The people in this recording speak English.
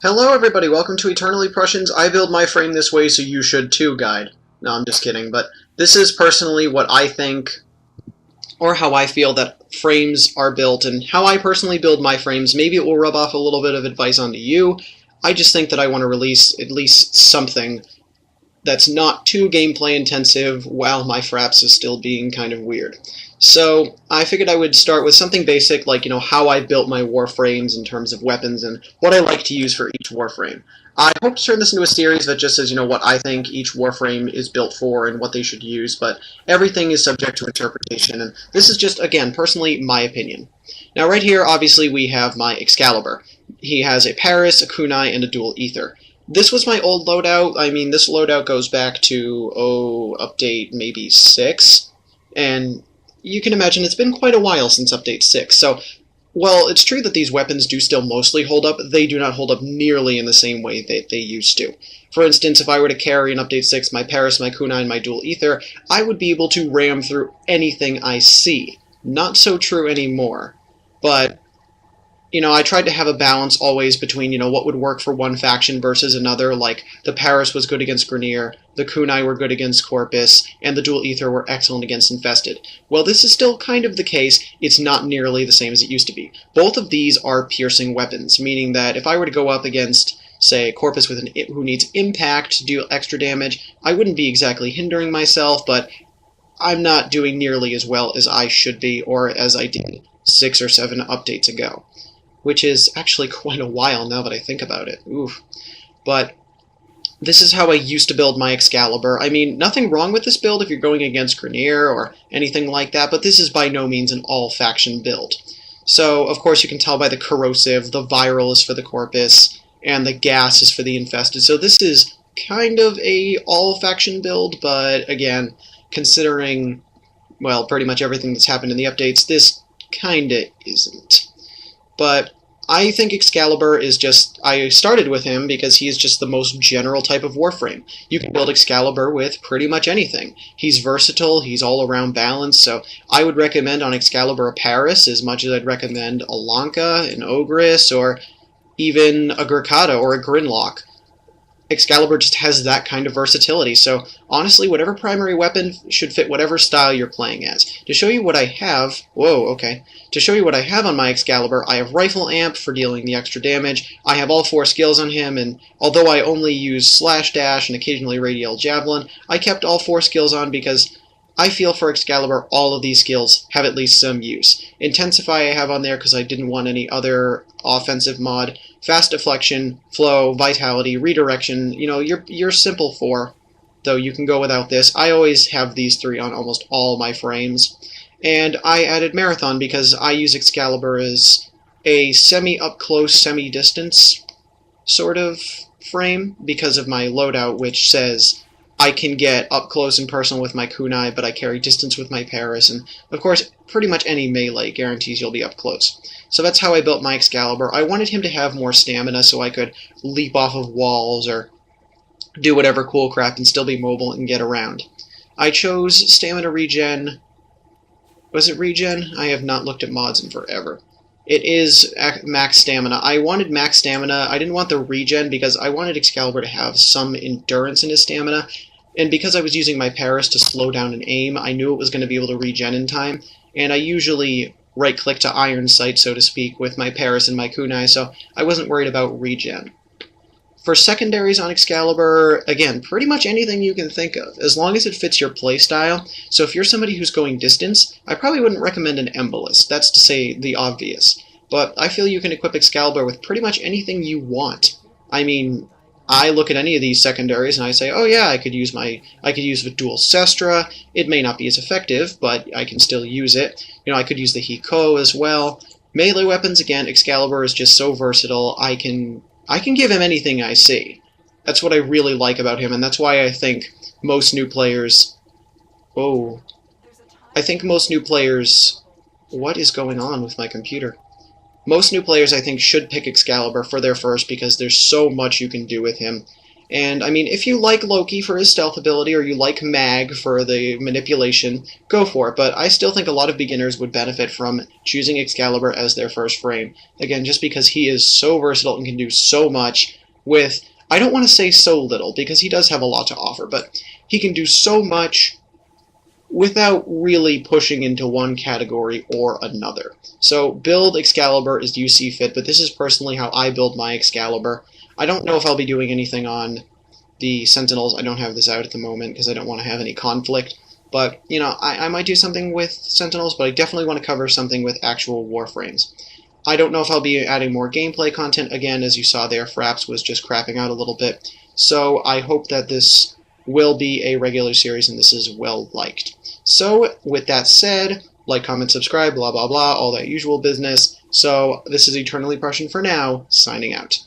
Hello everybody, welcome to Eternally Prussian's I Build My Frame This Way So You Should Too guide. No, I'm just kidding, but this is personally what I think, or how I feel that frames are built, and how I personally build my frames. Maybe it will rub off a little bit of advice onto you. I just think that I want to release at least something that's not too gameplay intensive while my fraps is still being kind of weird. So I figured I would start with something basic, like, how I built my Warframes in terms of weapons and what I like to use for each Warframe. I hope to turn this into a series that just says, what I think each Warframe is built for and what they should use, but everything is subject to interpretation, and this is just, again, personally my opinion. Now right here, obviously, we have my Excalibur. He has a Paris, a Kunai, and a dual Ether. This was my old loadout. I mean, this loadout goes back to, update maybe 6, and you can imagine it's been quite a while since update 6, so while it's true that these weapons do still mostly hold up, they do not hold up nearly in the same way that they used to. For instance, if I were to carry in update 6 my Paris, my Kunai, and my dual Ether, I would be able to ram through anything I see. Not so true anymore, but I tried to have a balance always between, what would work for one faction versus another, like the Paris was good against Grenier, the Kunai were good against Corpus, and the Dual Ether were excellent against Infested. Well, this is still kind of the case, it's not nearly the same as it used to be. Both of these are piercing weapons, meaning that if I were to go up against, say, Corpus who needs Impact to do extra damage, I wouldn't be exactly hindering myself, but I'm not doing nearly as well as I should be, or as I did 6 or 7 updates ago. Which is actually quite a while now that I think about it. Oof. But this is how I used to build my Excalibur. I mean, nothing wrong with this build if you're going against Grenier or anything like that, but this is by no means an all-faction build. So, of course, you can tell by the Corrosive, the Viral is for the Corpus, and the Gas is for the Infested. So this is kind of a all-faction build, but again, considering, well, pretty much everything that's happened in the updates, this kinda isn't. But I think Excalibur is just, I started with him because he's just the most general type of Warframe. You can build Excalibur with pretty much anything. He's versatile, he's all around balanced, so I would recommend on Excalibur a Paris as much as I'd recommend a Lanka, an Ogress, or even a Gurkata or a Grinlock. Excalibur just has that kind of versatility, so honestly, whatever primary weapon should fit whatever style you're playing as. To show you what I have, to show you what I have on my Excalibur, I have Rifle Amp for dealing the extra damage, I have all 4 skills on him, and although I only use Slash Dash and occasionally Radial Javelin, I kept all 4 skills on because I feel for Excalibur all of these skills have at least some use. Intensify I have on there because I didn't want any other offensive mod. Fast Deflection, Flow, Vitality, Redirection, your simple 4, though you can go without this. I always have these 3 on almost all my frames. And I added Marathon because I use Excalibur as a semi-up-close, semi-distance sort of frame because of my loadout, which says I can get up close and personal with my Kunai, but I carry distance with my Paris, and of course, pretty much any melee guarantees you'll be up close. So that's how I built my Excalibur. I wanted him to have more stamina so I could leap off of walls or do whatever cool crap and still be mobile and get around. I chose stamina regen. Was it regen? I have not looked at mods in forever. It is max stamina. I wanted max stamina. I didn't want the regen because I wanted Excalibur to have some endurance in his stamina. And because I was using my Paris to slow down and aim, I knew it was going to be able to regen in time. And I usually right-click to Iron Sight, so to speak, with my Paris and my Kunai, so I wasn't worried about regen. For secondaries on Excalibur, again, pretty much anything you can think of, as long as it fits your playstyle. So if you're somebody who's going distance, I probably wouldn't recommend an Embolist. That's to say the obvious. But I feel you can equip Excalibur with pretty much anything you want. I mean, I look at any of these secondaries and I say, oh yeah, I could use the dual Sestra. It may not be as effective, but I can still use it. I could use the Hiko as well. Melee weapons, again, Excalibur is just so versatile. I can give him anything I see. That's what I really like about him, and that's why I think most new players... Oh. I think most new players... What is going on with my computer? Most new players, I think, should pick Excalibur for their first because there's so much you can do with him. And, I mean, if you like Loki for his stealth ability, or you like Mag for the manipulation, go for it. But I still think a lot of beginners would benefit from choosing Excalibur as their first frame. Again, just because he is so versatile and can do so much with, I don't want to say so little, because he does have a lot to offer, but he can do so much without really pushing into one category or another. So build Excalibur as you see fit, but this is personally how I build my Excalibur. I don't know if I'll be doing anything on the Sentinels. I don't have this out at the moment because I don't want to have any conflict. But, you know, I might do something with Sentinels, but I definitely want to cover something with actual Warframes. I don't know if I'll be adding more gameplay content. Again, as you saw there, Fraps was just crapping out a little bit. So I hope that this will be a regular series and this is well liked. So, with that said, like, comment, subscribe, blah, blah, blah, all that usual business. So, this is Eternally Prussian for now, signing out.